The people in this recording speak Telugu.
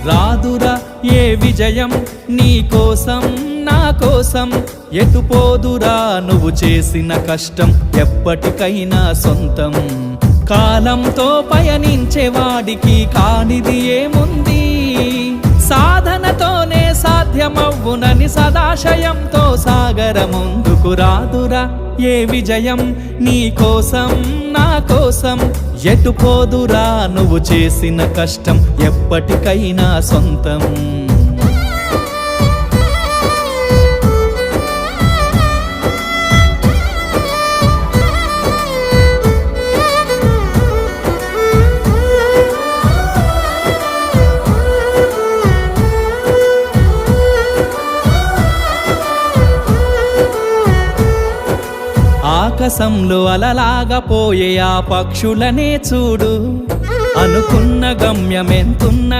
రాదురా ఏ విజయం నీ కోసం నా కోసం, ఎటుపోదురా నువ్వు చేసిన కష్టం ఎప్పటికైనా సొంతం. కాలంతో పయనించేవాడికి కానిది ఏముంది, సాధనతోనే సాధ్యమవ్వునని సదాశయంతో సాగర ముందుకు. రాదురా ఏ విజయం నీ కోసం నా కోసం, ఎటుపోదురా నువ్వు చేసిన కష్టం ఎప్పటికైనా సొంతం. ఆకాశంలో అలలాగా పోయే ఆ పక్షులనే చూడు, అనుకున్న గమ్యమెంతున్న